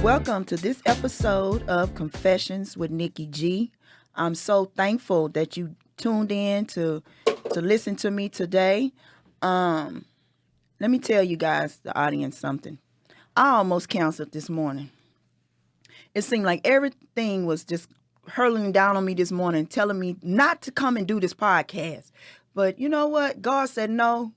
Welcome to this episode of Confessions with Nikki G. I'm so thankful that you tuned in to listen to me today. Let me tell you guys, the audience, something. I almost canceled this morning. It seemed like everything was just hurling down on me this morning, telling me not to come and do this podcast. But you know what? God said no.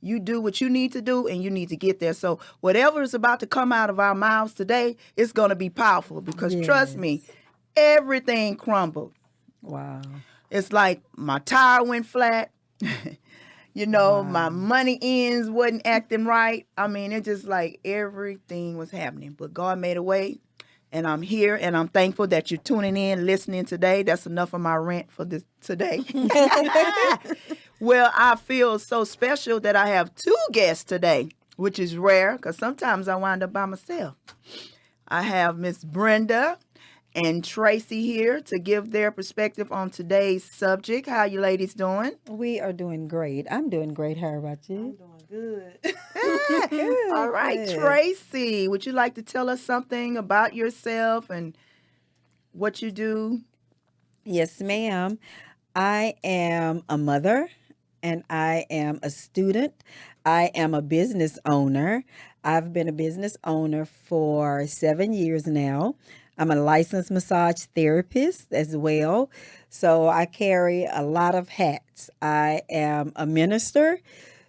You do what you need to do, and you need to get there. So whatever is about to come out of our mouths today, it's going to be powerful because trust me, everything crumbled. Wow. It's like my tire went flat. My money ends wasn't acting right. I mean, it's just like everything was happening. But God made a way, and I'm here, and I'm thankful that you're tuning in, listening today. That's enough of my rant for this today. Well, I feel so special that I have two guests today, which is rare because sometimes I wind up by myself. I have Miss Brenda and Tracy here to give their perspective on today's subject. How you ladies doing? We are doing great. I'm doing great. How about you? I'm doing good. Good, All right, good. Tracy, would you like to tell us something about yourself and what you do? Yes, ma'am. I am a mother and I am a student. I am a business owner. I've been a business owner for 7 years now. I'm a licensed massage therapist as well. So I carry a lot of hats. I am a minister.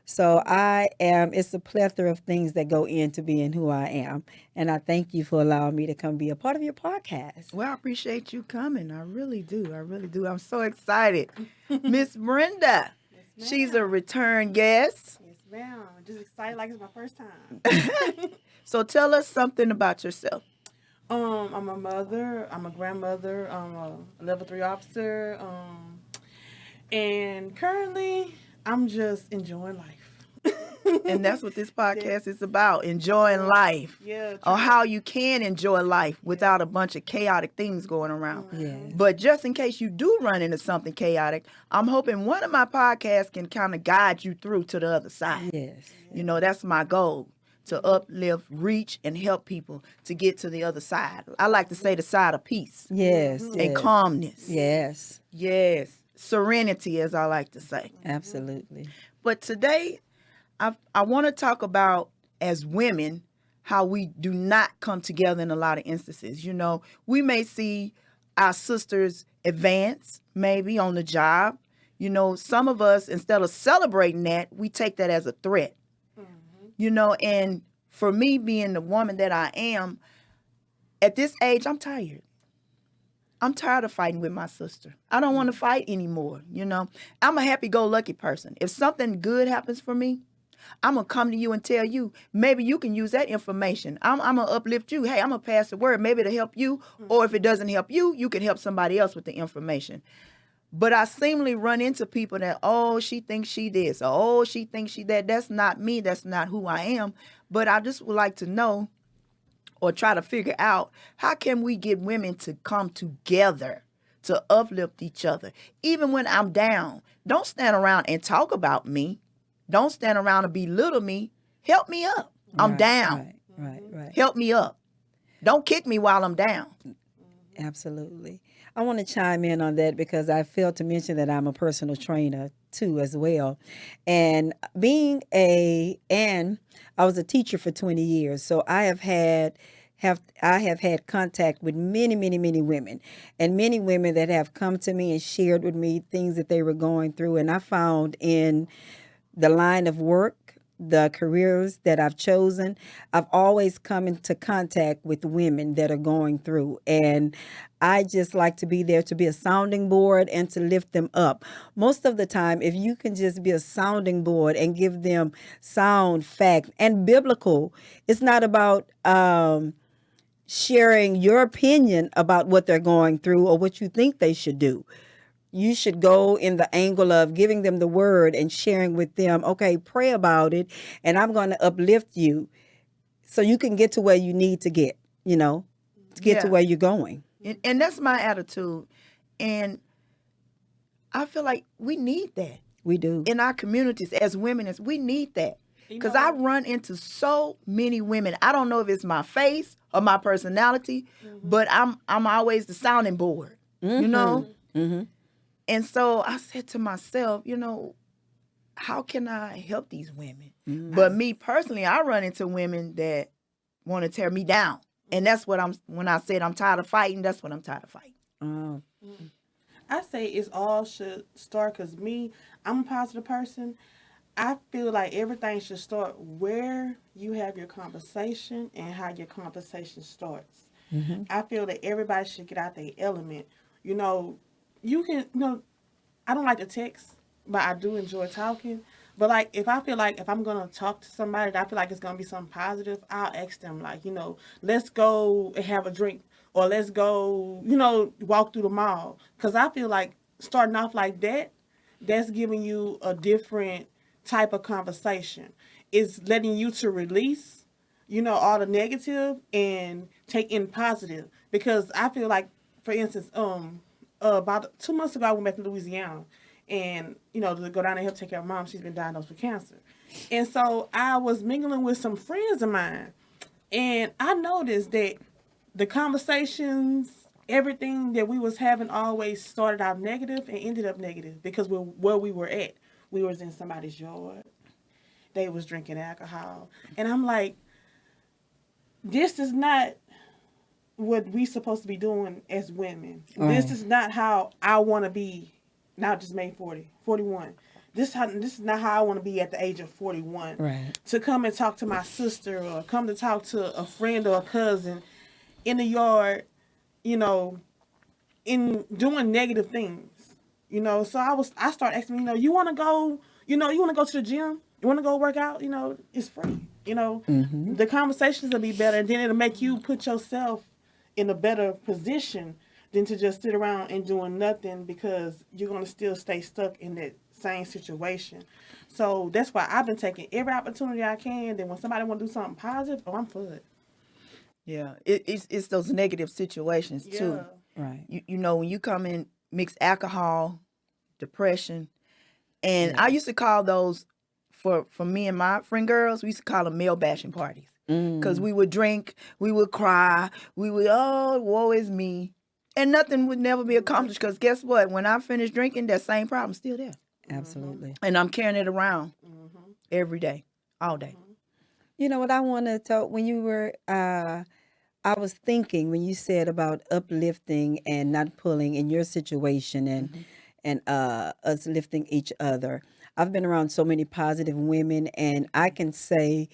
So it's a plethora of things that go into being who I am. And I thank you for allowing me to come be a part of your podcast. Well, I appreciate you coming. I really do. I'm so excited. Miss Brenda, she's a return guest. Yes, ma'am. Just excited like it's my first time. So tell us something about yourself. I'm a mother. I'm a grandmother. I'm a level 3 officer. And currently, I'm just enjoying life. And that's what this podcast is about, enjoying life. Yeah. Or how you can enjoy life without a bunch of chaotic things going around. Yes. But just in case you do run into something chaotic, I'm hoping one of my podcasts can kind of guide you through to the other side. Yes. That's my goal, to uplift, reach, and help people to get to the other side. I like to say the side of peace Yes. and yes. calmness. Yes. Yes. Serenity, as I like to say. Absolutely. But today, I want to talk about, as women, how we do not come together in a lot of instances. We may see our sisters advance, maybe on the job. Some of us, instead of celebrating that, we take that as a threat. And for me, being the woman that I am, at this age, I'm tired. I'm tired of fighting with my sister. I don't want to fight anymore. I'm a happy-go-lucky person. If something good happens for me, I'm going to come to you and tell you, maybe you can use that information. I'm going to uplift you. Hey, I'm going to pass the word. Maybe it'll help you. Or if it doesn't help you, you can help somebody else with the information. But I seemingly run into people that, she thinks she this, or she thinks she that. That's not me. That's not who I am. But I just would like to know or try to figure out, how can we get women to come together to uplift each other? Even when I'm down, don't stand around and talk about me. Don't stand around and belittle me. Help me up. I'm down. Right. Help me up. Don't kick me while I'm down. Absolutely. I want to chime in on that because I failed to mention that I'm a personal trainer too as well. And I was a teacher for 20 years. So I have had contact with many, many, many women, and many women that have come to me and shared with me things that they were going through. And I found in the line of work, the careers that I've chosen, I've always come into contact with women that are going through. And I just like to be there to be a sounding board and to lift them up. Most of the time, if you can just be a sounding board and give them sound facts and biblical, it's not about sharing your opinion about what they're going through or what you think they should do. You should go in the angle of giving them the word and sharing with them, okay, pray about it, and I'm going to uplift you so you can get to where you need to get, to get to where you're going. And that's my attitude. And I feel like we need that. We do. In our communities, as women, we need that. Because I run into so many women. I don't know if it's my face or my personality, but I'm always the sounding board, you know? Mm-hmm. And so I said to myself, you know, how can I help these women? But me personally, I run into women that want to tear me down. And that's what when I said I'm tired of fighting, that's what I'm tired of fighting. Oh. I say it's all should start because I'm a positive person. I feel like everything should start where you have your conversation and how your conversation starts. Mm-hmm. I feel that everybody should get out their element. You know, you can, I don't like to text, but I do enjoy talking. But like, if I feel like if I'm gonna talk to somebody that I feel like it's gonna be something positive, I'll ask them like, let's go and have a drink, or let's go, walk through the mall. Cause I feel like starting off like that, that's giving you a different type of conversation. It's letting you to release, all the negative and take in positive. Because I feel like, for instance, about 2 months ago, I went back to Louisiana, and to go down and help take care of mom. She's been diagnosed with cancer, and so I was mingling with some friends of mine, and I noticed that the conversations, everything that we was having, always started out negative and ended up negative because we're where we were at. We was in somebody's yard. They was drinking alcohol, and I'm like, this is not what we supposed to be doing as women. Right. This is not how I want to be. Now just made 41. This is not how I want to be at the age of 41. Right. To come and talk to my sister or come to talk to a friend or a cousin in the yard, in doing negative things. So I started asking, you want to go, you want to go to the gym? You want to go work out? It's free. Mm-hmm. The conversations will be better, and then it'll make you put yourself in a better position than to just sit around and doing nothing, because you're going to still stay stuck in that same situation. So that's why I've been taking every opportunity I can. Then when somebody want to do something positive, I'm for it. Yeah, it's those negative situations too. Right. When you come in, mix alcohol, depression, and I Yes. used to call those, for me and my friend girls, we used to call them male bashing parties. Because we would drink, we would cry, we would, oh, woe is me. And nothing would never be accomplished, because guess what? When I finish drinking, that same problem's still there. Absolutely. And I'm carrying it around every day, all day. You know what I want to talk when you were I was thinking when you said about uplifting and not pulling in your situation and us lifting each other. I've been around so many positive women, and I can say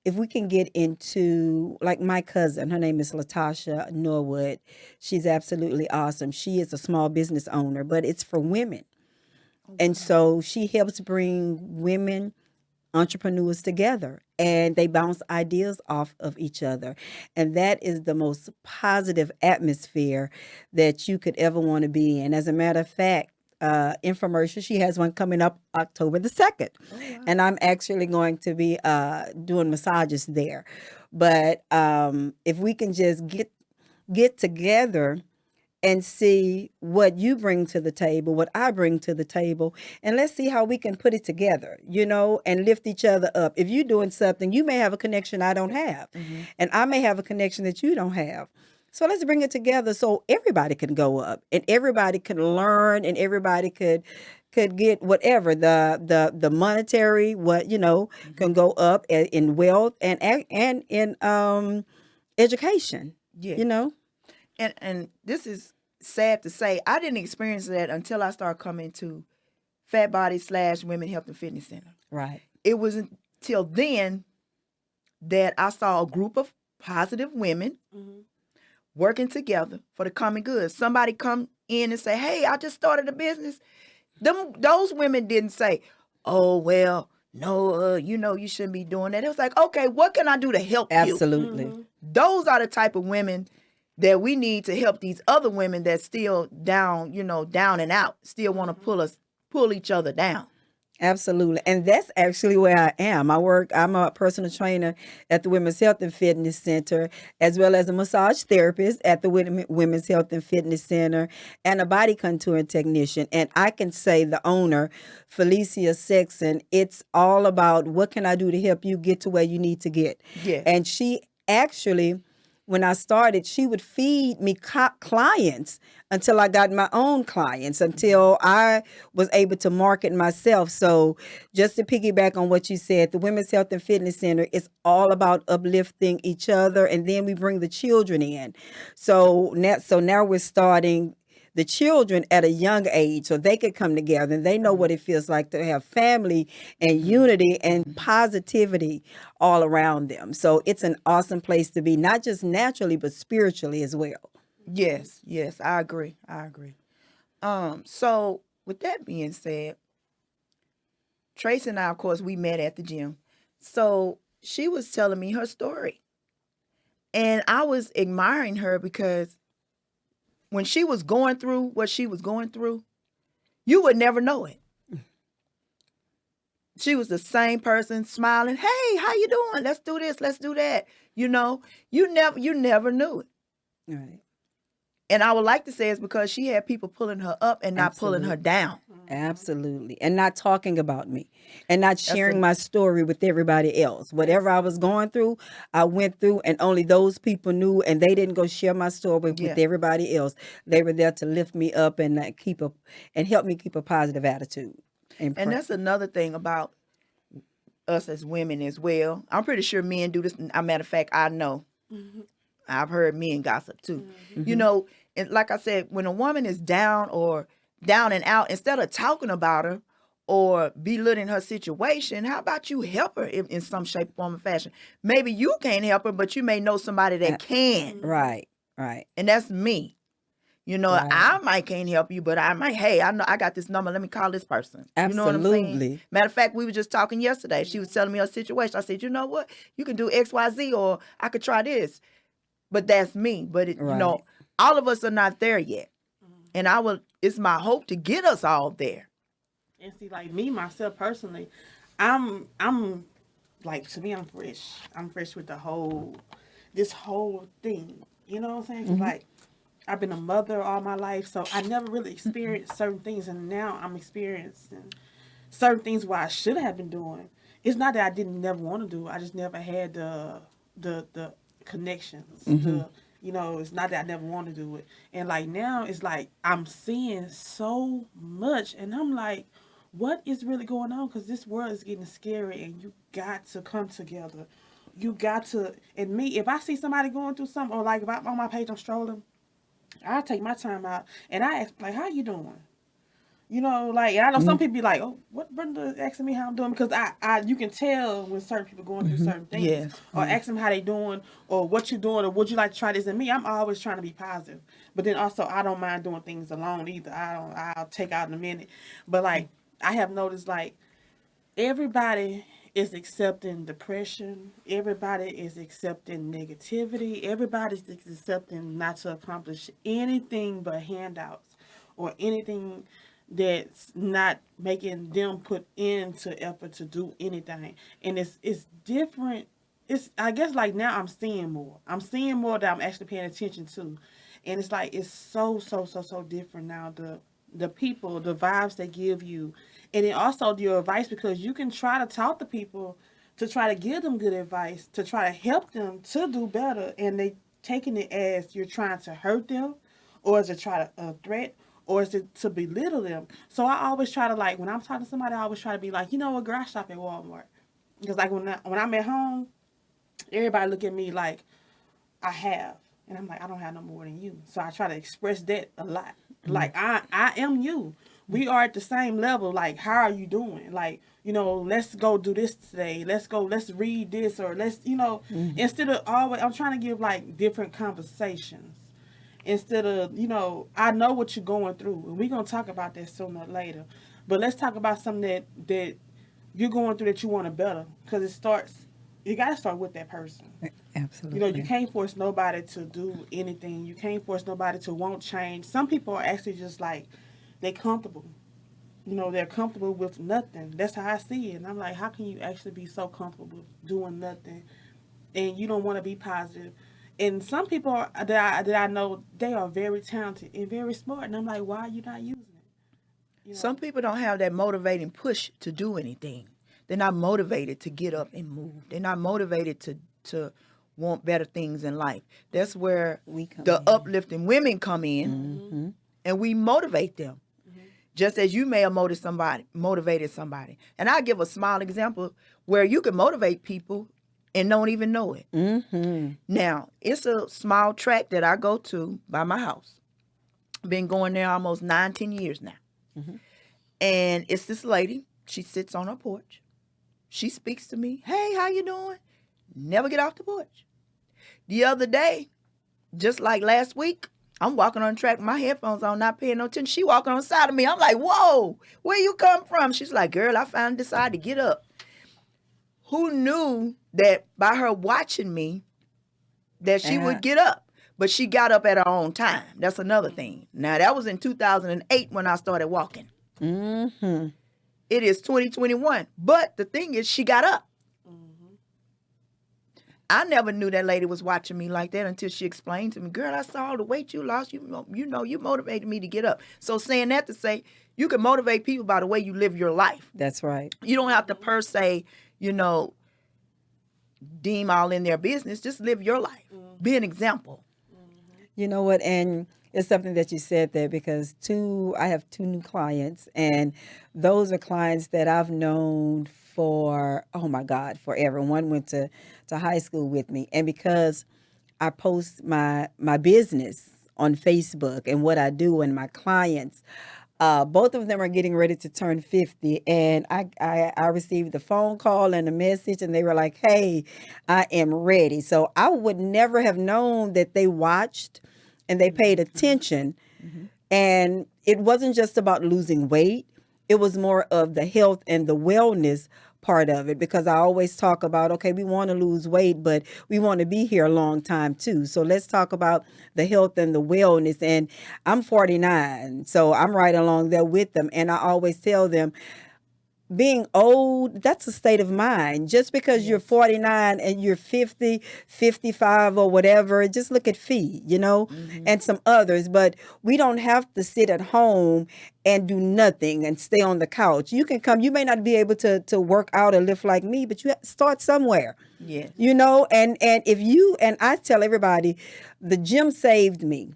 if we can get into, like, my cousin, her name is Latasha Norwood. She's absolutely awesome. She is a small business owner, but it's for women. And so she helps bring women entrepreneurs together, and they bounce ideas off of each other. And that is the most positive atmosphere that you could ever want to be in. As a matter of fact, infomercial, she has one coming up October the 2nd. And I'm actually going to be doing massages there. But if we can just get together and see what you bring to the table, what I bring to the table, and let's see how we can put it together, and lift each other up. If you're doing something, you may have a connection I don't have, and I may have a connection that you don't have. So let's bring it together so everybody can go up, and everybody can learn, and everybody could get whatever the monetary, can go up in wealth and in education. Yeah. And this is sad to say, I didn't experience that until I started coming to Fat Body / Women Health and Fitness Center. Right. It wasn't till then that I saw a group of positive women working together for the common good. Somebody come in and say, hey, I just started a business. Those women didn't say, oh, well, no, you shouldn't be doing that. It was like, okay, what can I do to help you? Absolutely. Those are the type of women that we need to help these other women that still down, down and out, still want to pull each other down. Absolutely. And that's actually where I am. I'm a personal trainer at the Women's Health and Fitness Center, as well as a massage therapist at the Women's Health and Fitness Center, and a body contouring technician. And I can say the owner, Felicia Sexton, it's all about what can I do to help you get to where you need to get. Yes. And she actually, when I started, she would feed me clients until I got my own clients, until I was able to market myself. So just to piggyback on what you said, the Women's Health and Fitness Center is all about uplifting each other, and then we bring the children in. So now we're starting the children at a young age so they could come together and they know what it feels like to have family and unity and positivity all around them. So it's an awesome place to be, not just naturally, but spiritually as well. Yes, yes, I agree. I agree. So with that being said, Tracy and I, of course, we met at the gym. So she was telling me her story. And I was admiring her because when she was going through what she was going through, you would never know it. She was the same person smiling, "Hey, how you doing? Let's do this, let's do that." You never knew it. Right. And I would like to say it's because she had people pulling her up and not pulling her down. Absolutely. And not talking about me and not sharing a- my story with everybody else. Whatever I was going through, I went through, and only those people knew, and they didn't go share my story with Yeah. everybody else. They were there to lift me up and help me keep a positive attitude. And And pray. that's another thing about us as women as well. I'm pretty sure men do this. As a matter of fact, I know. I've heard men gossip too. You know, and like I said, when a woman is down or down and out, instead of talking about her or belittling her situation, how about you help her in some shape, form, or fashion? Maybe you can't help her, but you may know somebody that can. Right. Right. And that's me. You know, Right. I might can't help you, but I might, hey, I know I got this number. Let me call this person. You know what I'm saying? Absolutely. Matter of fact, we were just talking yesterday. She was telling me her situation. I said, you know what? You can do X, Y, Z, or I could try this. But that's me. But Right. all of us are not there yet. And it's my hope to get us all there. And see, like me myself personally, I'm like, to me, I'm fresh. I'm fresh with this whole thing. You know what I'm saying? 'Cause, like, I've been a mother all my life, so I never really experienced certain things, and now I'm experiencing certain things what I should have been doing. It's not that I didn't never want to do it. I just never had the connections. It's not that I never want to do it. And like now, it's like I'm seeing so much, and I'm like, what is really going on? Because this world is getting scary, and you got to come together. You got to, and me, if I see somebody going through something, or like if I'm on my page, I'm strolling, I take my time out and I ask, like, how you doing? Like, and I know some people be like, oh, what Brenda asking me how I'm doing? Because you can tell when certain people going through certain things. Yes. Or ask them how they doing, or what you doing, or would you like to try this? And me, I'm always trying to be positive. But then also, I don't mind doing things alone either. I'll take out in a minute. But like, I have noticed, like, everybody is accepting depression. Everybody is accepting negativity. Everybody's accepting not to accomplish anything but handouts or anything that's not making them put into effort to do anything. And it's different. It's, I guess, like, now I'm seeing more. I'm seeing more that I'm actually paying attention to. And it's like, it's so different now. The people, the vibes they give you, and then also your advice, because you can try to talk to people to try to give them good advice, to try to help them to do better, and they taking it as you're trying to hurt them, or is it try to a threat, or is it to belittle them? So I always try to, like, when I'm talking to somebody, I always try to be like, you know what, girl, I shop at Walmart, because like when I'm at home, everybody look at me like I have. And I'm like, I don't have no more than you. So I try to express that a lot. Like, I am you. We are at the same level. Like, how are you doing? Like, let's go do this today. Let's read this, or instead of always, I'm trying to give, like, different conversations. Instead of, I know what you're going through. And we're going to talk about that sooner or later. But let's talk about something that you're going through that you want to better. Because you got to start with that person. Absolutely. You can't force nobody to do anything. You can't force nobody to want change. Some people are actually just like, they comfortable. they're comfortable with nothing. That's how I see it. And I'm like, how can you actually be so comfortable doing nothing and you don't want to be positive? And some people that I know, they are very talented and very smart. And I'm like, why are you not using it? Some people don't have that motivating push to do anything. They're not motivated to get up and move. They're not motivated to want better things in life. That's where the uplifting women come in, and we motivate them. Just as you may have motivated somebody. And I'll give a small example where you can motivate people and don't even know it. Now, it's a small track that I go to by my house. Been going there almost 9-10 years now. And it's this lady. She sits on her porch. She speaks to me. Hey, how you doing? Never get off the porch. The other day, just like last week, I'm walking on the track with my headphones on, not paying no attention. She walking on the side of me. I'm like, whoa, where you come from? She's like, girl, I finally decided to get up. Who knew that by her watching me, that she would get up? But she got up at her own time. That's another thing. Now, that was in 2008 when I started walking. It is 2021. But the thing is, she got up. I never knew that lady was watching me like that until she explained to me, girl, I saw all the weight you lost. You motivated me to get up. So saying that to say, you can motivate people by the way you live your life. That's right. You don't have to per se, deem all in their business. Just live your life. Be an example. You know what? And it's something that you said there because I have 2 new clients, and those are clients that I've known for, oh my God, forever. One went to high school with me. And because I post my business on Facebook and what I do and my clients, both of them are getting ready to turn 50. And I received the phone call and a message, and they were like, hey, I am ready. So I would never have known that they watched and they paid attention. And it wasn't just about losing weight. It was more of the health and the wellness part of it, because I always talk about, okay, we want to lose weight, but we want to be here a long time too. So let's talk about the health and the wellness. And I'm 49, so I'm right along there with them. And I always tell them, being old, that's a state of mind. Just because you're 49 and you're 50, 55 or whatever, just look at Fee, and some others. But we don't have to sit at home and do nothing and stay on the couch. You can come, you may not be able to work out or lift like me, but you have to start somewhere. Yeah. And if you, and I tell everybody, the gym saved me.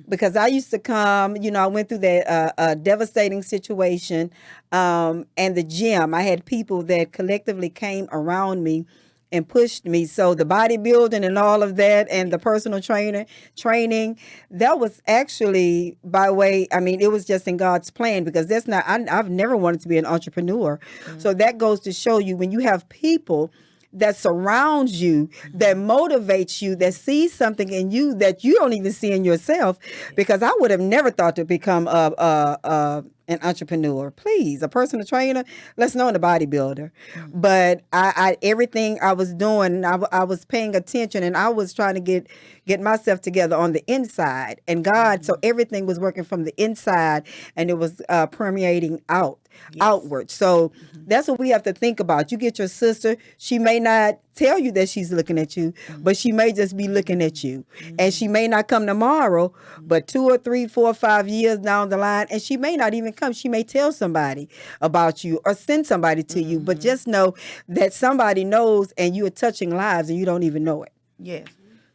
Because I used to come, I went through that devastating situation, and the gym, I had people that collectively came around me and pushed me. So the bodybuilding and all of that and the personal training, that was actually it was just in God's plan, because I've never wanted to be an entrepreneur. So that goes to show you, when you have people that surrounds you, that motivates you, that sees something in you that you don't even see in yourself. Because I would have never thought to become an entrepreneur. Please, a personal trainer, let's know, a bodybuilder. But I everything I was doing, I was paying attention, and I was trying to get myself together on the inside. And God, so everything was working from the inside, and it was permeating outward. So that's what we have to think about. You get your sister, she may not tell you that she's looking at you, but she may just be looking at you. And she may not come tomorrow, but 2 or 3, 4 or 5 years down the line, and she may not even come. She may tell somebody about you or send somebody to you, but just know that somebody knows, and you are touching lives and you don't even know it. Yes.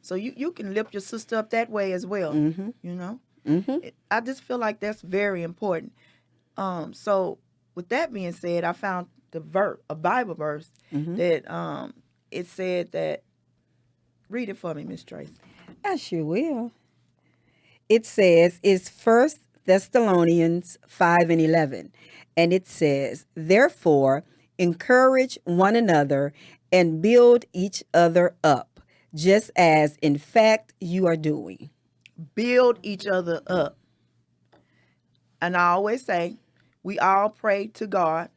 So you can lift your sister up that way as well, I just feel like that's very important. So with that being said, I found a Bible verse that it said that, read it for me, Miss Tracy. I sure will. It says, it's 1 Thessalonians 5:11. And it says, therefore, encourage one another and build each other up, just as in fact you are doing. Build each other up. And I always say, we all pray to God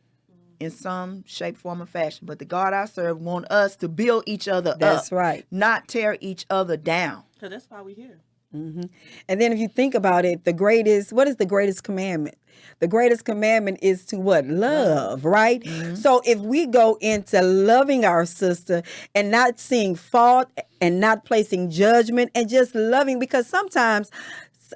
in some shape, form, or fashion. But the God I serve want us to build each other up. That's right. Not tear each other down. So that's why we're here. And then if you think about it, what is the greatest commandment? The greatest commandment is to what? Love, right? So if we go into loving our sister and not seeing fault and not placing judgment and just loving, because sometimes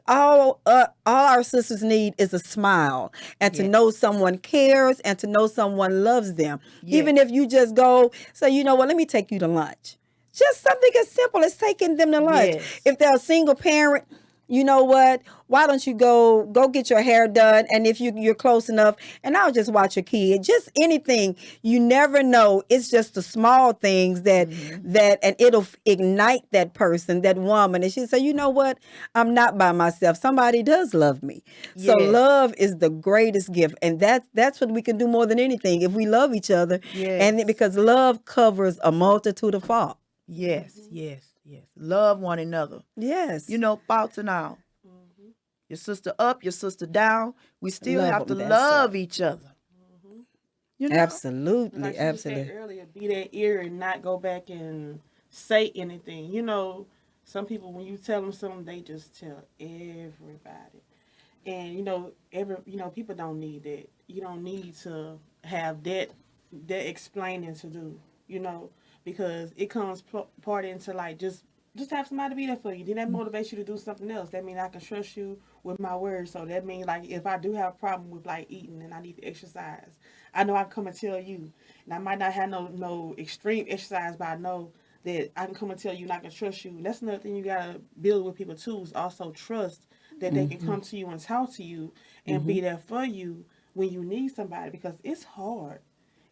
all our sisters need is a smile and to know someone cares and to know someone loves them. Even if you just go say, you know what, let me take you to lunch. Just something as simple as taking them to lunch. Yes. If they're a single parent, you know what? Why don't you go get your hair done? And if you're close enough, and I'll just watch your kid. Just anything. You never know. It's just the small things that and it'll ignite that person, that woman, and she say, you know what? I'm not by myself. Somebody does love me. So Yes. love is the greatest gift, and that's what we can do more than anything if we love each other. And because love covers a multitude of fault. Yes. Love one another. Yes. You know, faults and all. Your sister up, your sister down. We still Love have to 'em, that's love right. each other. You know? Absolutely, Like you absolutely. said earlier, be that ear and not go back and say anything. You know, some people when you tell them something, they just tell everybody. And people don't need that. You don't need to have that explaining to do. You know, because it comes part into like just have somebody be there for you. Then that motivates you to do something else. That means I can trust you with my words. So that means like if I do have a problem with like eating and I need to exercise, I know I can come and tell you. And I might not have no extreme exercise, but I know that I can come and tell you and I can trust you. And that's another thing you gotta build with people too, is also trust that they can come to you and talk to you and be there for you when you need somebody, because it's hard.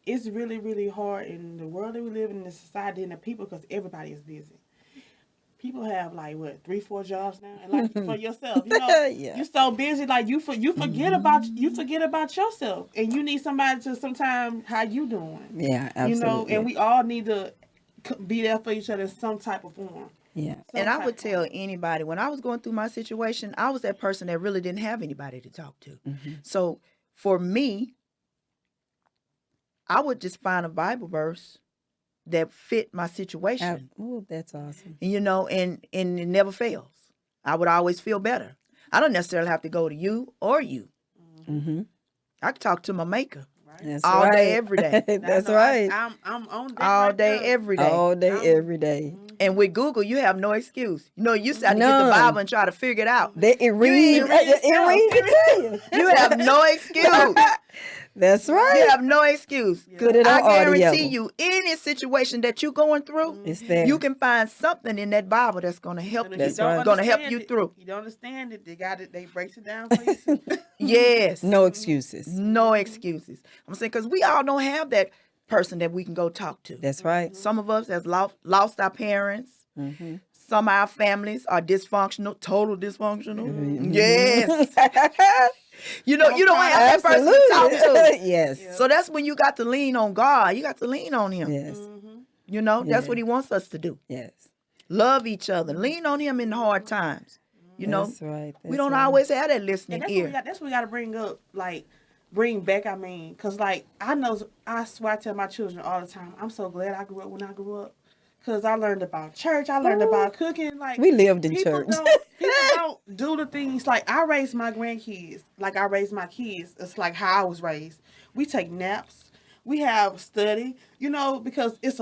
It's really, really hard in the world that we live in, the society and the people, because everybody is busy. People have like what 3-4 jobs now, and like for yourself, Yeah. you're so busy, like you forget about yourself, and you need somebody to sometimes how you doing. Yeah, absolutely. And we all need to be there for each other in some type of form. Yeah. And I would tell anybody, when I was going through my situation, I was that person that really didn't have anybody to talk to. So for me, I would just find a Bible verse that fit my situation. Oh, that's awesome. And it never fails. I would always feel better. I don't necessarily have to go to you or you. I can talk to my maker That's all right. day, every day. That's right. I'm on that All right day, there. every day. All day, every day. And with Google, you have no excuse. You have to get the None. Bible and try to figure it out. It reads it to you. You have no excuse. That's right. You have no excuse. Put it on I guarantee audio. you, any situation that you're going through, It's there. you can find something in that Bible that's going to help you. And if That's right. Going to help understand you it, through. You don't understand it. They got it. They breaks it down for you. Yes. No excuses. No excuses. I'm saying, because we all don't have that person that we can go talk to. That's right. Some of us has lost our parents. Some of our families are dysfunctional, total dysfunctional. Yes. You don't have that person to talk to. Yes. So that's when you got to lean on God. You got to lean on Him. Yes. That's what He wants us to do. Yes. Love each other. Lean on Him in hard times. That's right. We don't always have that listening And ear. that's what we got to bring up, like, bring back. I mean, because, like, I swear I tell my children all the time, I'm so glad I grew up when I grew up. Because I learned about church. I learned about cooking. Like, We lived in people church. People don't do the things. Like, I raised my grandkids. Like, I raised my kids. It's like how I was raised. We take naps. We have study. Because it's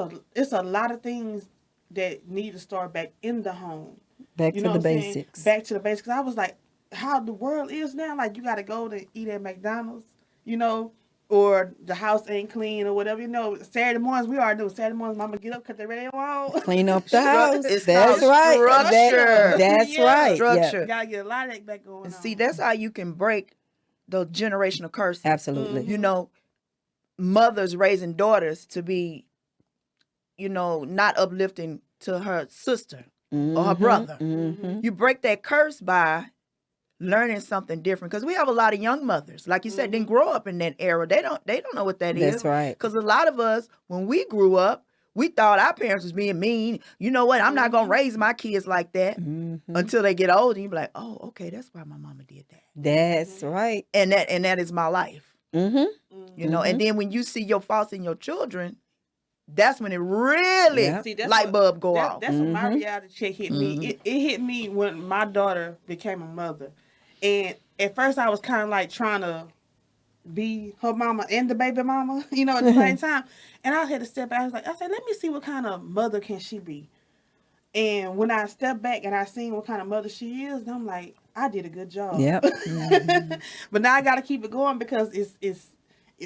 a lot of things that need to start back in the home. Back to the what I'm saying? basics. Back to the basics. I was like, how the world is now. Like, you got to go to eat at McDonald's, or the house ain't clean or whatever. Saturday mornings, we already do. Saturday mornings, mama get up, cut the radio on. Clean up the house. It's That's called right. structure. That's Yeah. right. Structure. You got to get a lot of that back going And on. see, that's how you can break the generational curse. Absolutely. Mothers raising daughters to be, not uplifting to her sister or her brother. You break that curse by learning something different, because we have a lot of young mothers, like you said, didn't grow up in that era. They don't know what that is. That's right. Because a lot of us, when we grew up, we thought our parents was being mean. You know what? I'm not gonna raise my kids like that until they get older. You be like, oh, okay, that's why my mama did that. That's right. And that is my life. Mm-hmm. And then when you see your faults in your children, that's when it really Yeah. See, that's light what- bulb go off. That's when my reality check hit me. It hit me when my daughter became a mother, and at first I was kind of like trying to be her mama and the baby mama, you know, at the same time. And I had to step back. I said, let me see what kind of mother can she be. And when I stepped back and I seen what kind of mother she is, I'm like, I did a good job. Yep. But now I got to keep it going because it's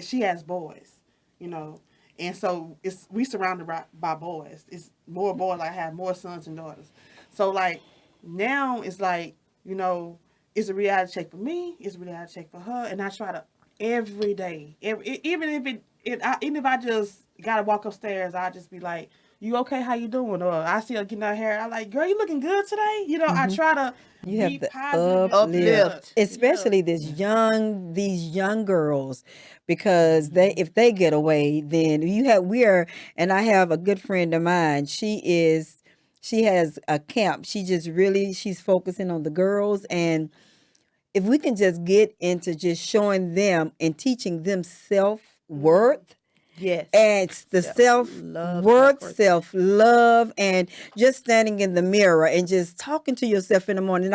she has boys, you know, and so we surrounded by boys. It's more boys. Like I have more sons and daughters. So like now it's like, you know, it's a reality check for me. It's a reality check for her, and I try to every day, even if I just gotta walk upstairs, I just be like, you okay? How you doing? Or I see her getting her hair. I like, girl, you looking good today. You know, I try to You have be to positive. uplift. especially these young girls, because if they get away, then and I have a good friend of mine. She has a camp. She's focusing on the girls, and if we can just get into just showing them and teaching them self-worth, Yes. and it's the Self-love, self-worth, self-worth. self-love, and just standing in the mirror and just talking to yourself in the morning.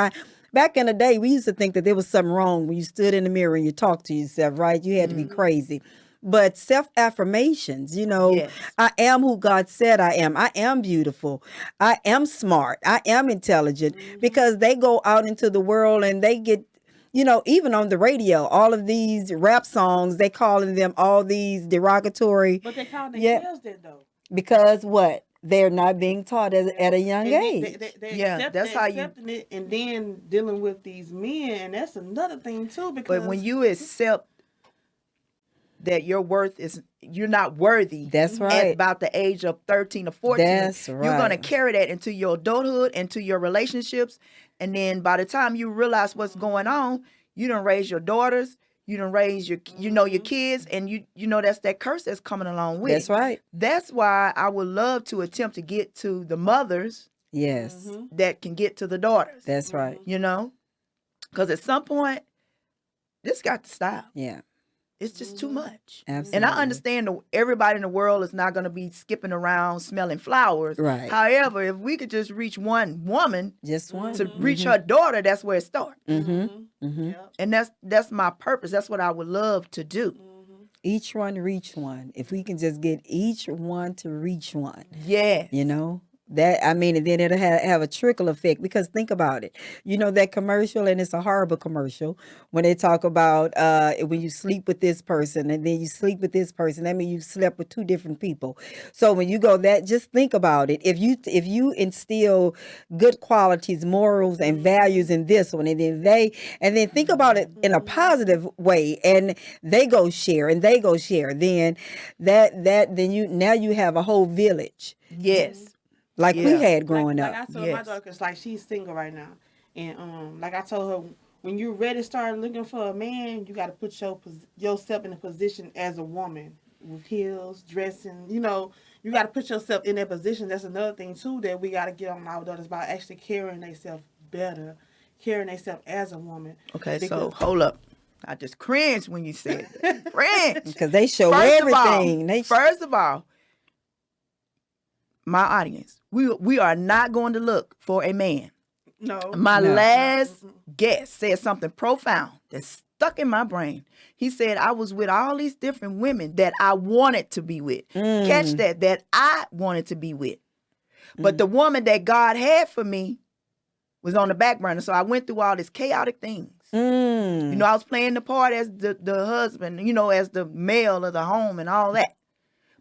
Back in the day, we used to think that there was something wrong when you stood in the mirror and you talked to yourself, right? You had to be crazy. But self-affirmations, Yes. I am who God said I am. I am beautiful. I am smart. I am intelligent, because they go out into the world and they get, even on the radio, all of these rap songs, they calling them all these derogatory. But they call Yeah. themselves that though. Because what? They're not being taught at a young And age. That's how you- accepting it, and then dealing with these men, and that's another thing too. Because But when you accept that your worth is, you're not worthy. That's At right. about the age of 13 or 14. That's You're going to right. carry that into your adulthood, into your relationships. And then by the time you realize what's going on, you done raise your daughters, you done raise your kids, and you know that's that curse that's coming along with That's it. right. That's why I would love to attempt to get to the mothers Yes. that can get to the daughters. That's right. Because at some point, this got to stop. Yeah. It's just too much. Absolutely. And I understand everybody in the world is not going to be skipping around smelling flowers. Right. However, if we could just reach one woman Just one. to reach her daughter, that's where it starts. Yep. And that's my purpose. That's what I would love to do. Each one reach one. If we can just get each one to reach one, Yeah. and then it'll have a trickle effect, because think about it. That commercial, and it's a horrible commercial, when they talk about when you sleep with this person and then you sleep with this person, that means you slept with two different people. So when you go just think about it. If you instill good qualities, morals, and values in this one, and then think about it in a positive way, and they go share, then then you have a whole village. Yes. Like we Yeah. had growing like up. I told my Yes. daughter, because like she's single right now, and like I told her, when you're ready to start looking for a man, you got to put yourself in a position as a woman with heels, dressing. You got to put yourself in that position. That's another thing too that we got to get on our daughters about, actually carrying themselves better, carrying themselves as a woman. Okay, so Because- hold up. I just cringed when you said that. Cringe. Because they show First everything. First of all, my audience, we are not going to look for a man. No. My No. last guest said something profound that stuck in my brain. He said, I was with all these different women that I wanted to be with. Catch that I wanted to be with. But the woman that God had for me was on the back burner. So I went through all this chaotic things. I was playing the part as the husband, as the male of the home and all that.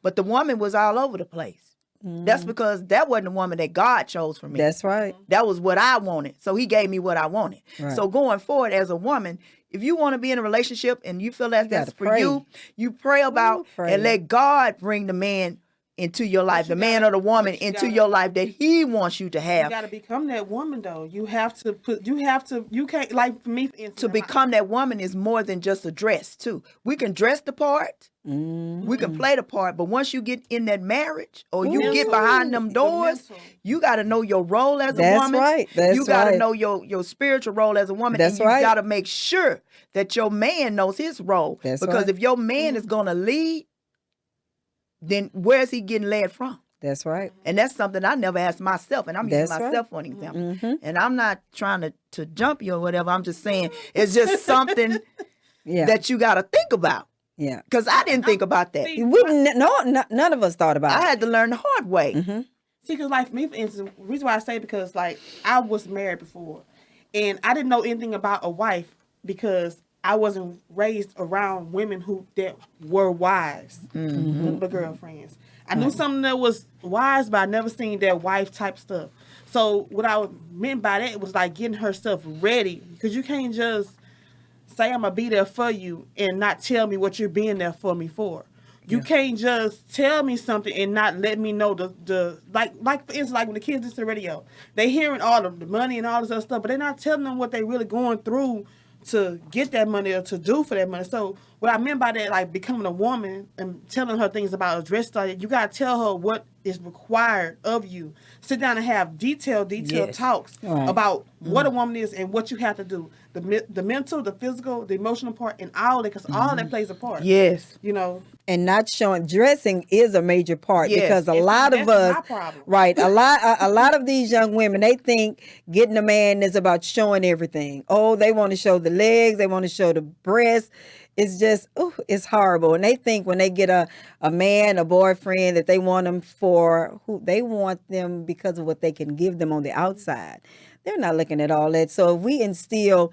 But the woman was all over the place. That's because that wasn't the woman that God chose for me. That's right. That was what I wanted. So he gave me what I wanted. Right. So going forward as a woman, if you want to be in a relationship and you feel that that's gotta for pray. you pray about pray. and let God bring the man into your life, you the man gotta- or the woman but you into gotta- your life that he wants you to You have. got to become that woman though. You can't, like for me, for instance, To become that woman is more than just a dress too. We can dress the part. We can play the part, but once you get in that marriage or you get Mental. behind them The doors, mental. you got to know your role as a That's woman. right. That's you got to right. know your spiritual role as a woman. That's and you right. got to make sure that your man knows his role. That's because right. if your man is going to lead, then where's he getting led from? That's right. And that's something I never asked myself, and I'm using That's right. myself for an example. And I'm not trying to jump you or whatever. I'm just saying it's just something Yeah. that you got to think about. Yeah. Because I didn't think about that. See, None of us thought about I it. had to learn the hard way. See, because like for me, for instance, the reason why I say because like I was married before, and I didn't know anything about a wife because I wasn't raised around women that were wives, but girlfriends. I knew something that was wise, but I never seen that wife type stuff. So what I meant by that was like getting herself ready, because you can't just say I'm gonna be there for you and not tell me what you're being there for me for. You can't just tell me something and not let me know the like for instance, like when the kids listen to the radio, they hearing all of the money and all this other stuff, but they're not telling them what they really going through to get that money or to do for that money. So what I meant by that, like becoming a woman and telling her things about a dress style, you gotta tell her what is required of you. Sit down and have detailed Yes. talks Right. about what a woman is and what you have to do. The mental, the physical, the emotional part, and all that, because all that plays a part. Yes. You know, And not showing dressing is a major part Yes. because a And see, lot of that's my us, problem. right? A lot of these young women, they think getting a man is about showing everything. Oh, they want to show the legs, they want to show the breasts. It's just, it's horrible. And they think when they get a man, a boyfriend, that they want them for who they want them because of what they can give them on the outside. They're not looking at all that. So if we instill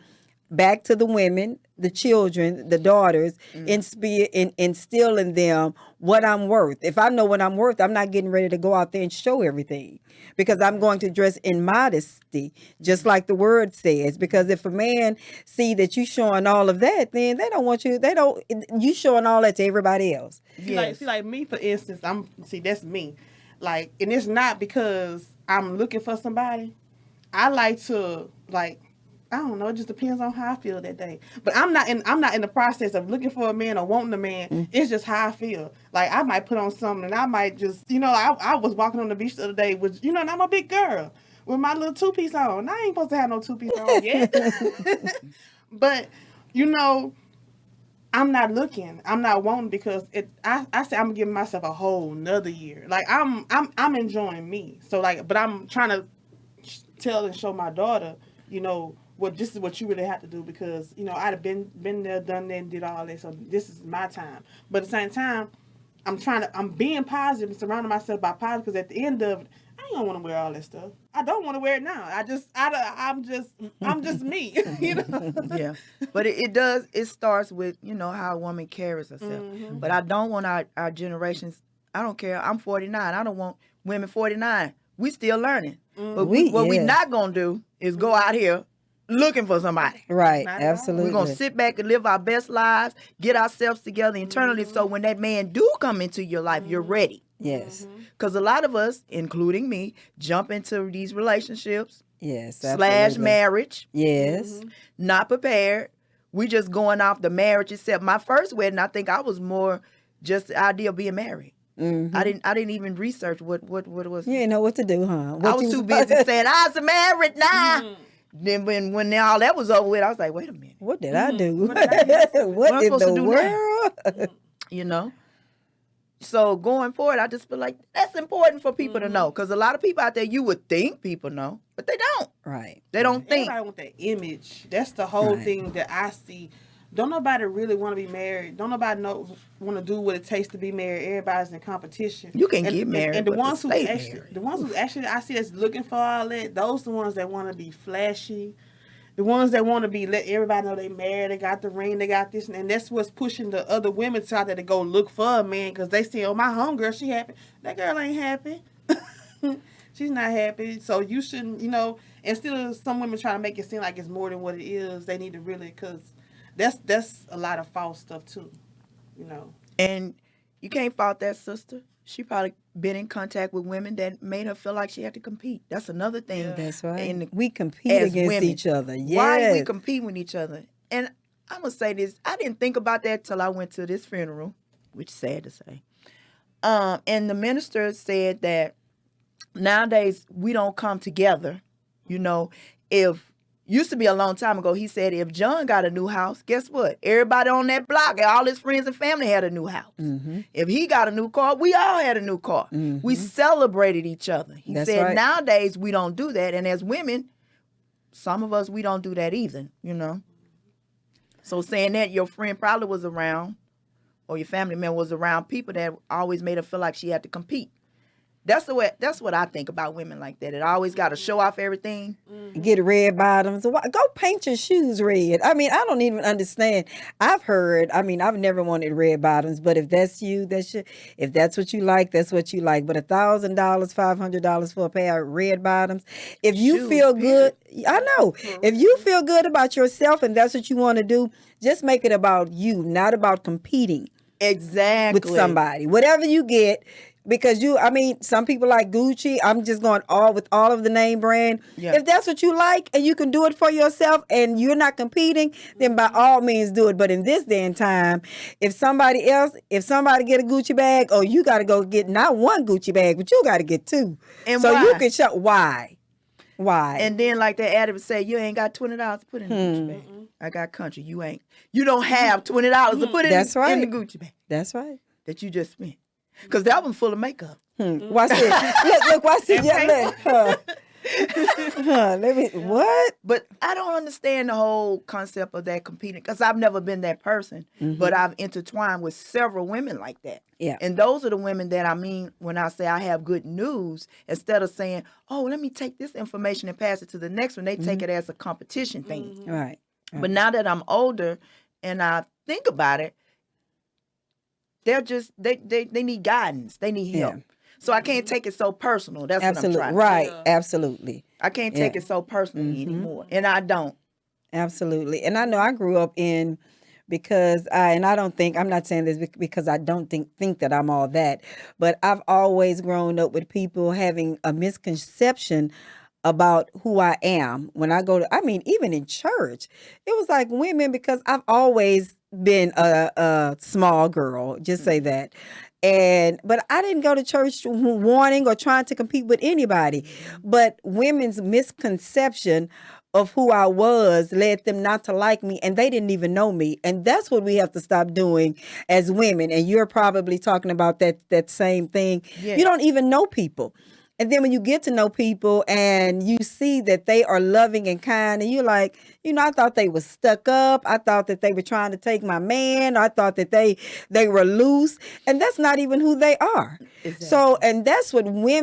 back to the women, the children, the daughters, instill in them what I'm worth. If I know what I'm worth, I'm not getting ready to go out there and show everything, because I'm going to dress in modesty, just like the word says. Because if a man see that you showing all of that, then they don't want you. You showing all that to everybody else. Yes. see, like me, for instance, that's me. Like, and it's not because I'm looking for somebody. I like to, like, I don't know. It just depends on how I feel that day. But I'm not in the process of looking for a man or wanting a man. It's just how I feel. Like, I might put on something, and I might just, I was walking on the beach the other day with, and I'm a big girl with my little 2-piece on. I ain't supposed to have no 2-piece on yet. But, I'm not looking. I'm not wanting, because I say I'm giving myself a whole nother year. Like, I'm enjoying me. So, like, but I'm trying to tell and show my daughter, this is what you really have to do, because I'd have been there, done that, and did all that. So this is my time. But at the same time, I'm being positive and surrounding myself by positive, because at the end of it, I don't want to wear all that stuff. I don't want to wear it now. I'm just me. Yeah. But it starts with, how a woman carries herself. But I don't want our generations, I don't care. I'm 49. I don't want women 49. We still learning. But what we not going to do is go out here looking for somebody. Right, Not at all. absolutely. We're going to sit back and live our best lives, get ourselves together internally, so when that man do come into your life, you're ready. Yes. Because a lot of us, including me, jump into these relationships Yes. / Absolutely. marriage, Yes. not prepared. We just going off the marriage itself. My first wedding, I think I was more just the idea of being married. I didn't even research what it was. You didn't know what to do, huh? I was too busy saying I was married now. Then when all that was over with, I was like, wait a minute. What did I do? What did I do? What I'm in supposed to the do world? So going forward, I just feel like that's important for people to know, because a lot of people out there, you would think people know, but they don't. Right. They don't think. Everybody want that image. That's the whole Right. thing that I see. Don't nobody really want to be married. Don't nobody want to do what it takes to be married. Everybody's in competition. You can get married, and the but ones to who stay actually, married. the ones who actually I see that's looking for all that, those the ones that want to be flashy. The ones that want to be let everybody know they married, they got the ring, they got this, and that's what's pushing the other women out there to go look for a man, because they see, oh, my homegirl, she happy. That girl ain't happy. She's not happy. So you shouldn't, and still some women try to make it seem like it's more than what it is. They need to really, because that's a lot of false stuff too, And you can't fault that sister. She probably been in contact with women that made her feel like she had to compete. That's another thing. That's right. And We compete as against women, each other. Yes. why we compete with each other? And I'm going to say this. I didn't think about that till I went to this funeral, which is sad to say. And the minister said that nowadays we don't come together, if used to be a long time ago, he said if John got a new house, guess what? Everybody on that block, all his friends and family had a new house. Mm-hmm. If he got a new car, we all had a new car. Mm-hmm. We celebrated each other. He That's said right. nowadays we don't do that. And as women, some of us, we don't do that either, So saying that your friend probably was around or your family member was around people that always made her feel like she had to compete. That's what I think about women like that. It always got to show off everything. Get red bottoms. Go paint your shoes red. I mean, I don't even understand. I've never wanted red bottoms, but if that's you, if that's what you like, that's what you like. But $1,000, $500 for a pair of red bottoms. If you Shoes, feel good, period. I know. If you feel good about yourself and that's what you want to do, just make it about you, not about competing Exactly. with somebody. Whatever you get. Because some people like Gucci. I'm just going with all of the name brand. Yeah. If that's what you like and you can do it for yourself and you're not competing, then by all means do it. But in this day and time, if somebody get a Gucci bag, you got to go get not one Gucci bag, but you got to get two. And so why? you can show why. And then like that addict would say, you ain't got $20 to put in the Gucci bag. I got country. You ain't. You don't have $20 to put in the Gucci bag. That's right. That you just spent. Because that one's full of makeup. Watch this. Look, watch this. Let me, what? But I don't understand the whole concept of that competing because I've never been that person. But I've intertwined with several women like that. Yeah. And those are the women that I mean when I say I have good news, instead of saying, oh, let me take this information and pass it to the next one, they take it as a competition thing. Right. But now that I'm older and I think about it, they're just they need guidance. They need help. Yeah. So I can't take it so personal. That's Absolutely. what I'm trying to say. Right. Absolutely. I can't take it so personally anymore. And I don't. Absolutely. And I know I grew up I'm not saying this because I don't think that I'm all that, but I've always grown up with people having a misconception about who I am when I go to, even in church, it was like women, because I've always been a small girl, just say that. But I didn't go to church wanting or trying to compete with anybody. But women's misconception of who I was led them not to like me, and they didn't even know me. And that's what we have to stop doing as women. And you're probably talking about that same thing. Yeah. You don't even know people. And then when you get to know people and you see that they are loving and kind, and you're like, I thought they were stuck up. I thought that they were trying to take my man. I thought that they were loose. And that's not even who they are. Exactly. So, and that's what we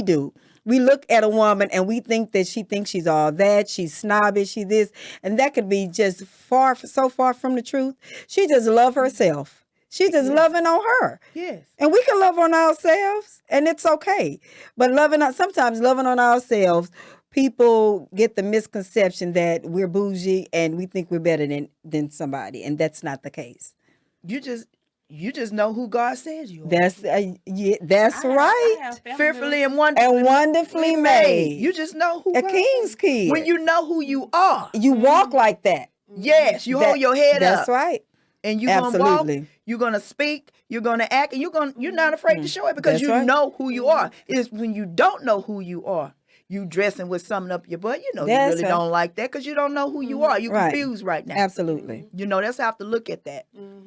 do. We look at a woman and we think that she thinks she's all that. She's snobbish. She this. And that could be just so far from the truth. She just loves herself. She's just loving on her. Yes. And we can love on ourselves, and it's okay. But sometimes loving on ourselves, people get the misconception that we're bougie and we think we're better than somebody, and that's not the case. You just know who God says you are. That's right. Fearfully and wonderfully made. You just know who A God king's says. kid. When you know who you are. You walk like that. Yes, you hold your head up. That's right. And you're going to walk, Absolutely. you're going to speak, you're going to act, and you're not afraid to show it because That's you right. know who you are. It's when you don't know who you are, you dressing with something up your butt. You That's really right. don't like that because you don't know who you are. You're Right. confused right now. Absolutely. That's how I have to look at that.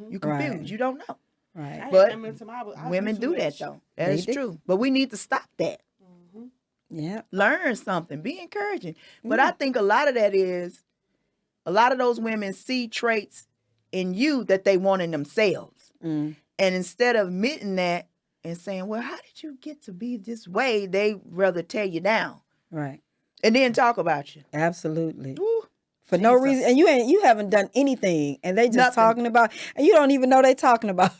You're confused. Right. You don't know. Right. But women do that, though. That They is do. true. But we need to stop that. Yeah. Learn something. Be encouraging. But I think a lot of that is, a lot of those women see traits in you that they want in themselves. And instead of admitting that and saying, well, how did you get to be this way? They rather tear you down. Right. And then talk about you. Absolutely. Ooh, For no Jesus. reason, and you haven't done anything, and they just Nothing. talking about, and you don't even know they talking about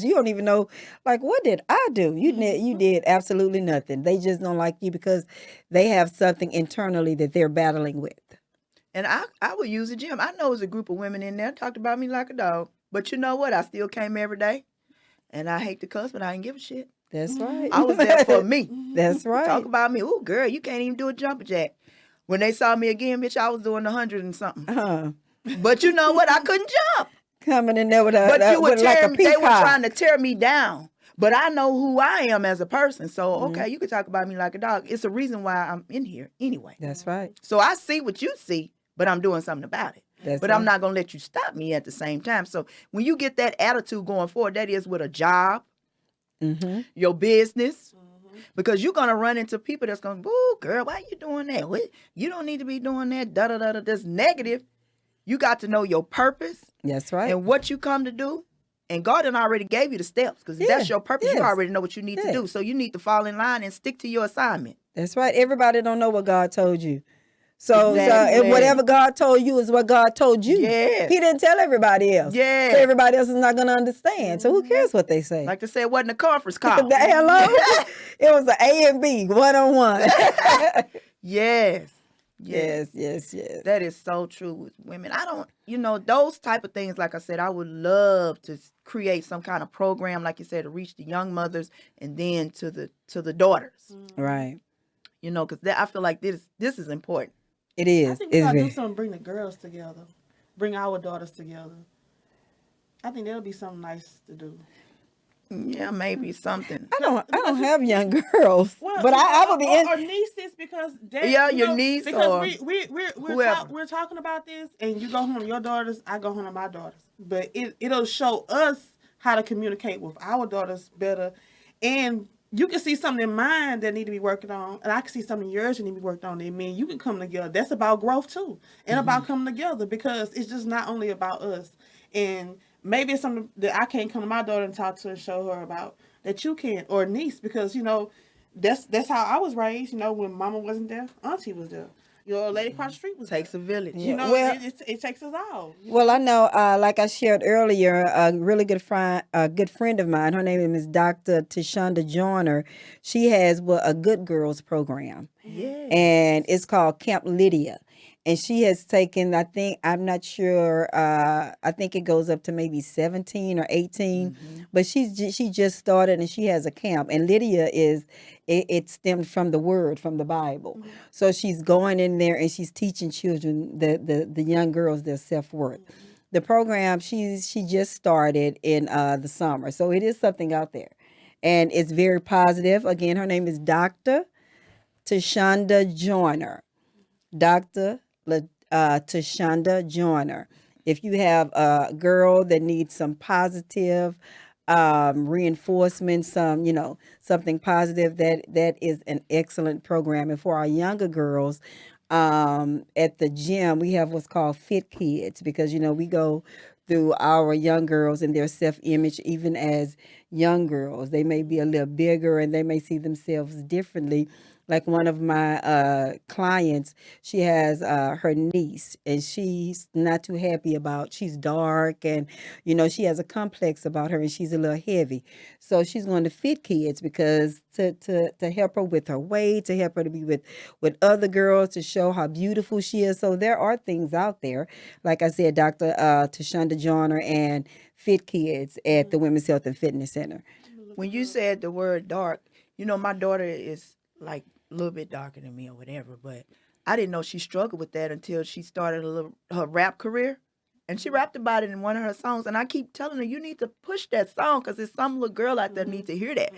you. You don't even know, like, what did I do? You did absolutely nothing. They just don't like you because they have something internally that they're battling with. And I would use the gym. I know there's a group of women in there talked about me like a dog. But you know what? I still came every day. And I hate to cuss, but I didn't give a shit. That's right. I was there for me. That's right. Talk about me. Oh, girl, you can't even do a jumper jack. When they saw me again, bitch, I was doing 100 and something. But you know what? I couldn't jump. Coming in there with But with like a they were peacock. trying to tear me down. But I know who I am as a person. So, Mm-hmm. okay, you can talk about me like a dog. It's a reason why I'm in here anyway. That's right. So I see what you see, but I'm doing something about it. That's But right. I'm not going to let you stop me at the same time. So when you get that attitude going forward, that is with a job, Mm-hmm. your business, because you're going to run into people that's going, "Boo, girl, why you doing that? What? You don't need to be doing that. Da da da da." That's negative. You got to know your purpose That's right. and what you come to do. And God done already gave you the steps, because if that's your purpose, you yes. already know what you need to do. Yes. So you need to fall in line and stick to your assignment. That's right. Everybody don't know what God told you. So Exactly. and whatever God told you is what God told you. Yes. He didn't tell everybody else. Yes. So everybody else is not going to understand. So who cares what they say? Like they said, it wasn't a conference call. Hello? It was an A and B, one-on-one. Yes. Yes. That is so true with women. I don't, those type of things, like I said, I would love to create some kind of program, like you said, to reach the young mothers and then to the daughters. Right. Because I feel like this is important. It is. I think we It's gotta very- do something to bring the girls together, bring our daughters together. I think that'll be something nice to do. Yeah, maybe something. I don't have young girls, Well, but I would be in. or nieces, because that, Yeah, your niece because or we're talking about this, and you go home to your daughters, I go home to my daughters, but it'll show us how to communicate with our daughters better, and you can see something in mine that need to be working on, and I can see something in yours that need to be worked on. And you can come together. That's about growth too, and about coming together, because it's just not only about us. And maybe it's something that I can't come to my daughter and talk to and show her about that you can, or niece, because that's how I was raised. When Mama wasn't there, Auntie was there. A lady across the street was Takes there. a village. Yeah. Well- it takes us all. Well, I know, like I shared earlier, a really good friend of mine. Her name is Dr. Tashonda Joyner. She has a Good Girls program, Yeah. and it's called Camp Lydia. And she has taken, I'm not sure, I think it goes up to maybe 17 or 18, but she just started, and she has a camp. And Lydia it stemmed from the word, from the Bible. So she's going in there and she's teaching children, the young girls, their self-worth. The program, she just started in the summer. So it is something out there. And it's very positive. Again, her name is Dr. Tashonda Joyner. Dr. Tashonda Joyner. If you have a girl that needs some positive reinforcement, something positive, that is an excellent program. And for our younger girls, at the gym, we have what's called Fit Kids, because we go through our young girls and their self-image. Even as young girls, they may be a little bigger and they may see themselves differently. Like one of my clients, she has her niece, and she's not too happy she's dark, and she has a complex about her, and she's a little heavy. So she's going to Fit Kids, because to help her with her weight, to help her to be with other girls, to show how beautiful she is. So there are things out there, like I said, Dr. Tashonda Joyner and Fit Kids at the Women's Health and Fitness Center. When you said the word dark, my daughter is like a little bit darker than me or whatever, but I didn't know she struggled with that until she started her rap career. And she rapped about it in one of her songs. And I keep telling her, you need to push that song, because there's some little girl out there need to hear that.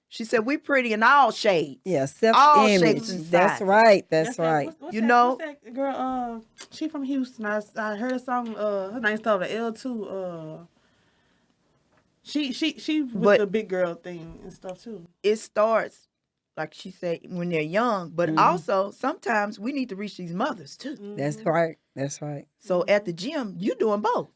She said, we pretty in all shades. Yeah, All self-image. shapes and That's sizes. right. That's right. What's know? that girl? She from Houston. I heard a song. Her name started with L2. She with But- the big girl thing and stuff too. It starts, like she said, when they're young. But also, sometimes we need to reach these mothers, too. That's right. That's right. So at the gym, you're doing both.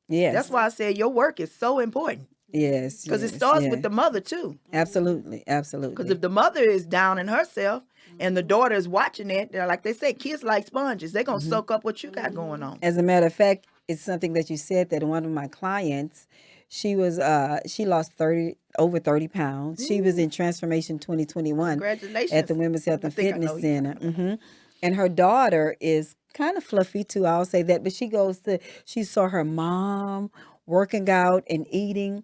Yes. That's why I said your work is so important. Yes. Because yes, it starts yeah. with the mother, too. Absolutely. Absolutely. Because if the mother is down in herself and the daughter is watching it, they're like they say, kids like sponges. They're going to soak up what you got going on. As a matter of fact, it's something that you said that one of my clients, she lost over 30 pounds. She was in Transformation 2021 Congratulations. at the Women's Health I and think I Fitness know you. Center. And her daughter is kind of fluffy too, I'll say that. But she saw her mom working out and eating.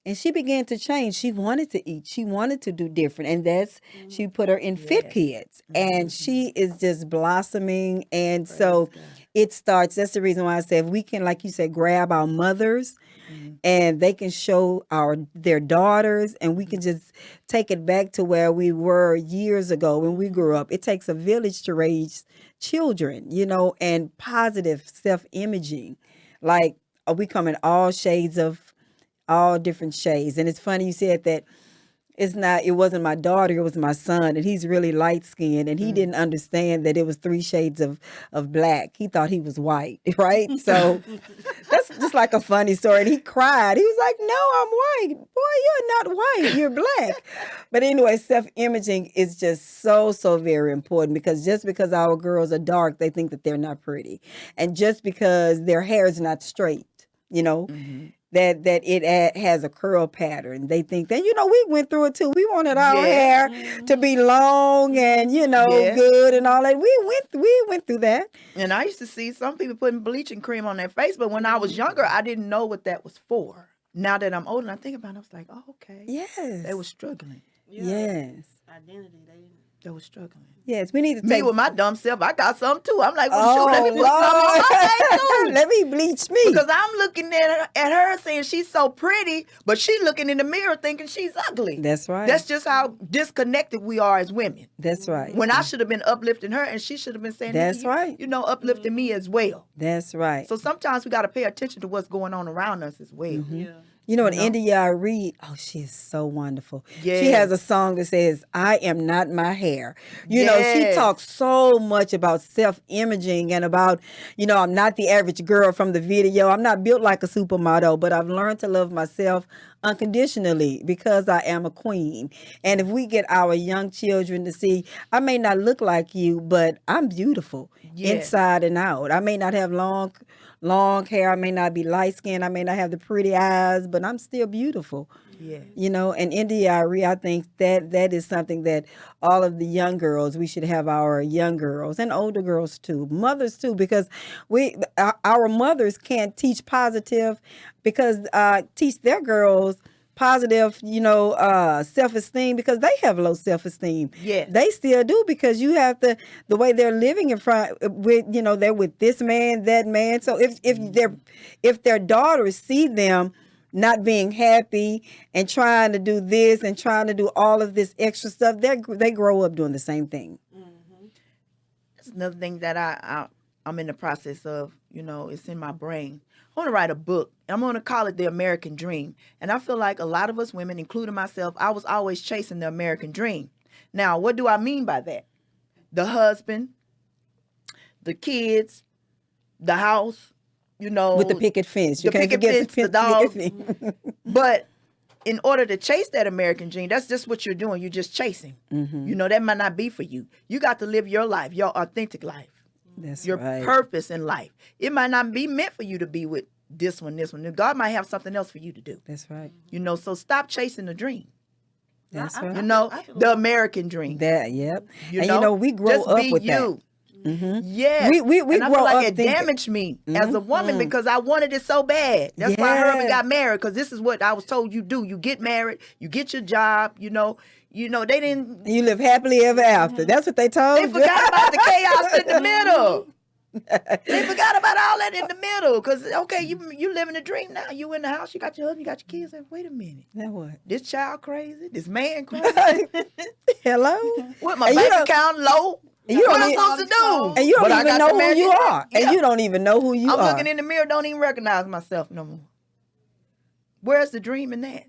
And she began to change. She wanted to eat. She wanted to do different. And she put her in Fit Kids. And she is just blossoming. And so it starts, that's the reason why I said, if we can, like you said, grab our mothers, and they can show their daughters, and we can just take it back to where we were years ago when we grew up. It takes a village to raise children, and positive self-imaging. Like, we come in all different shades. And it's funny you said that it wasn't my daughter, it was my son, and he's really light skinned, and he didn't understand that it was 3 shades of black. He thought he was white, right? So that's just like a funny story. And he cried. He was like, "No, I'm white. Boy, you're not white. You're black." But anyway, self-imaging is just so, so very important, because just because our girls are dark, they think that they're not pretty. And just because their hair is not straight, that it has a curl pattern, they think that, we went through it too. We wanted our hair to be long and, good and all that. We went through that. And I used to see some people putting bleaching cream on their face, but when I was younger, I didn't know what that was for. Now that I'm older and I think about it, I was like, oh, okay. Yes. They were struggling. Yeah. Yes. Identity. They were struggling. Yes, we need to Me take... with my dumb self, I got some too. I'm like, well, shoot, let me put some on my face too. Let me bleach me. Because I'm looking at her saying she's so pretty, but she's looking in the mirror thinking she's ugly. That's right. That's just how disconnected we are as women. That's right. When I should have been uplifting her, and she should have been saying, That's right. Uplifting me as well. That's right. So sometimes we got to pay attention to what's going on around us as well. Yeah. And India Reed, she is so wonderful. Yeah. She has a song that says, "I am not my hair." She Yes. talks so much about self-imaging and about, I'm not the average girl from the video. I'm not built like a supermodel, but I've learned to love myself unconditionally because I am a queen. And if we get our young children to see, I may not look like you, but I'm beautiful inside and out. I may not have long hair. I may not be light skinned. I may not have the pretty eyes, but I'm still beautiful. Yeah. And India, I think that is something that all of the young girls, we should have our young girls and older girls too, mothers too, because our mothers can't teach positive, because teach their girls positive, self-esteem, because they have low self-esteem. Yes. They still do, because you have the way they're living in front with, they're with this man, that man. So if their daughters see them not being happy and trying to do this and trying to do all of this extra stuff, they grow up doing the same thing. That's another thing that I'm in the process of, it's in my brain. I want to write a book. I'm going to call it The American Dream. And I feel like a lot of us women, including myself, I was always chasing the American dream. Now, what do I mean by that? The husband, the kids, the house, With the picket fence. You the can't picket forget fence, the dog. But in order to chase that American dream, that's just what you're doing. You're just chasing. That might not be for you. You got to live your life, your authentic life. That's your right. purpose in life. It might not be meant for you to be with this one. God might have something else for you to do. That's right. So stop chasing the dream. That's right. The American dream. That, yep. We grow just up be with you. that. Yes. We and I grow feel like up it thinking, damaged me as a woman because I wanted it so bad. That's why Herbie got married, because this is what I was told you do. You get married, you get your job, they didn't. You live happily ever after. That's what they told you. They forgot about the chaos in the middle. They forgot about all that in the middle. Because, okay, you living a dream now. You in the house, you got your husband, you got your kids. And wait a minute. Now what? This child crazy? This man crazy? Hello? With my bank account low? And you what don't am I even, supposed to do? and you don't But I even got know the who you American are. dream. And you don't even know who you I'm are. looking in the mirror, don't even recognize myself no more. Where's the dream in that?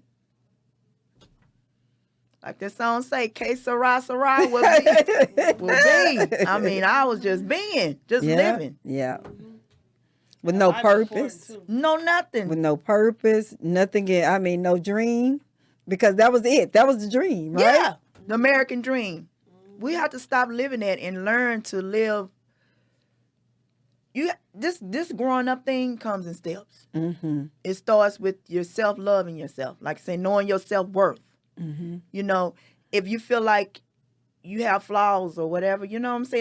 Like that song say, que sera, sera will be. I mean, I was just being, living. Yeah. With no purpose. No, nothing. With no purpose. Nothing. No dream. Because that was it. That was the dream, right? Yeah. The American dream. We have to stop living that and learn to live. This growing up thing comes in steps. Mm-hmm. It starts with your self-loving yourself. Like say, knowing your self-worth. Mm-hmm. If you feel like you have flaws or whatever,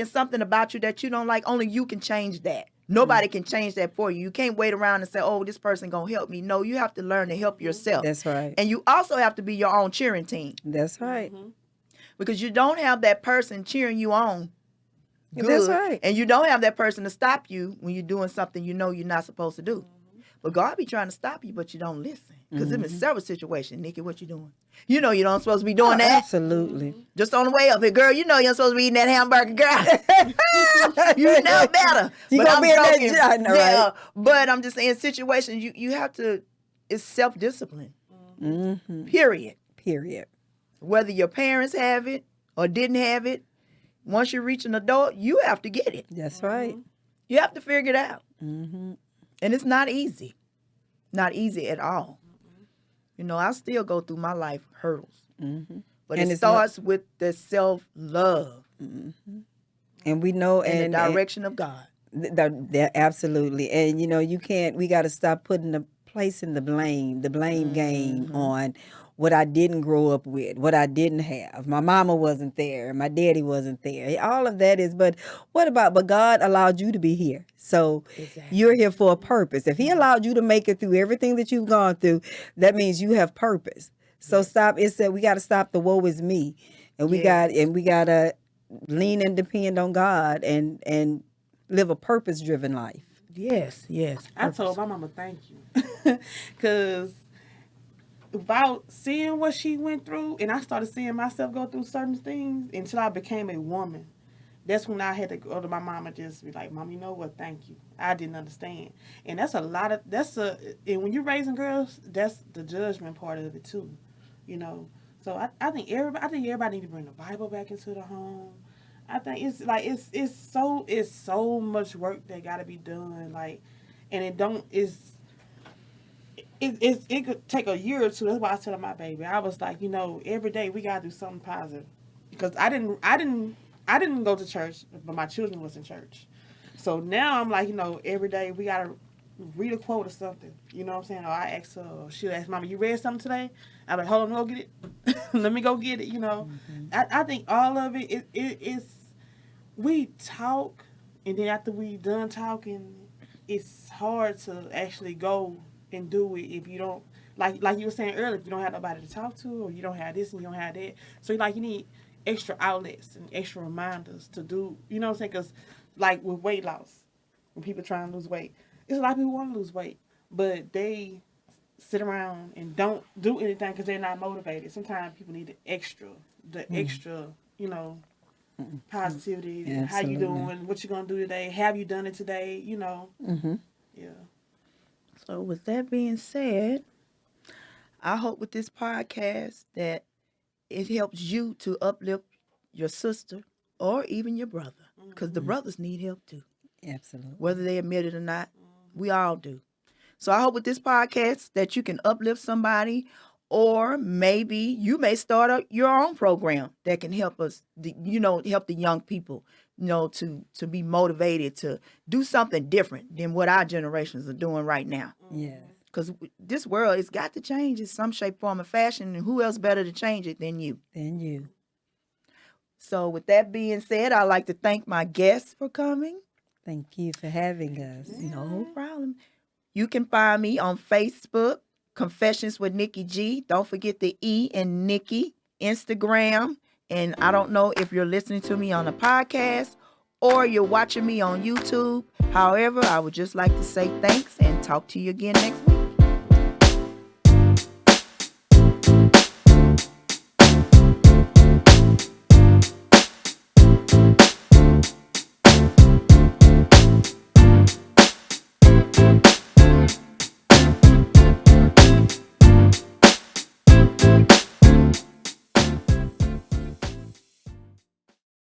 something about you that you don't like, only you can change that. Nobody can change that for you. You can't wait around and say, oh, this person gonna help me. No, you have to learn to help yourself. That's right. And you also have to be your own cheering team. That's right. Because you don't have that person cheering you on good. That's right. And you don't have that person to stop you when you're doing something you're not supposed to do. But God be trying to stop you, but you don't listen. Because in several situations, Nikki, what you doing? You know you don't supposed to be doing that. Absolutely. Just on the way up here, girl, you know you're supposed to be eating that hamburger, girl. You know better. You But gonna I'm be in that joking. I know, Yeah, right? but I'm just saying situations you have to, it's self-discipline, period. Period. Whether your parents have it or didn't have it, once you reach an adult, you have to get it. That's right. You have to figure it out. Mm-hmm. And it's not easy. Not easy at all. You know, I still go through my life hurdles. Mm-hmm. But And it it's not- starts with the self-love And we know, and the direction of God. Absolutely. And we got to stop placing the blame game on what I didn't grow up with, what I didn't have. My mama wasn't there, my daddy wasn't there. All of that is, but God allowed you to be here. So you're here for a purpose. If he allowed you to make it through everything that you've gone through, that means you have purpose. So we got to stop the woe is me. And we got to lean and depend on God and live a purpose-driven life. Yes. I told my mama thank you. Because without seeing what she went through, and I started seeing myself go through certain things until I became a woman. That's when I had to go to my mama, just be like, Mom, you know what? Thank you. I didn't understand. And and when you're raising girls, that's the judgment part of it too, So I think everybody need to bring the Bible back into the home. I think it's so much work that got to be done, and it could take a year or two. That's why I tell my baby, I was like, every day we gotta do something positive, because I didn't go to church, but my children was in church. So now I'm like, every day we gotta read a quote or something. You know what I'm saying? Or I ask her, or she'll ask, Mama, you read something today? I'm like, hold on, go get it. Let me go get it. I think all of it's we talk, and then after we done talking, it's hard to actually go and do it if you don't, like you were saying earlier, if you don't have nobody to talk to, or you don't have this and you don't have that. So you need extra outlets and extra reminders to do, you know what I'm saying? Because like with weight loss, when people try and lose weight, there's a lot of people want to lose weight, but they sit around and don't do anything because they're not motivated. Sometimes people need the extra, positivity. Yeah, how you doing? What you gonna do today? Have you done it today? Yeah. So with that being said, I hope with this podcast that it helps you to uplift your sister or even your brother, because the brothers need help too. Absolutely. Whether they admit it or not, we all do. So I hope with this podcast that you can uplift somebody, or maybe you may start your own program that can help us, help the young people, to be motivated to do something different than what our generations are doing right now. Yeah. Because this world, it's got to change in some shape, form, or fashion, and who else better to change it than you? So with that being said, I'd like to thank my guests for coming. Thank you for having us. No problem. You can find me on Facebook, Confessions with Nikki G. Don't forget the E in Nikki. Instagram. And I don't know if you're listening to me on a podcast or you're watching me on YouTube. However, I would just like to say thanks and talk to you again next week.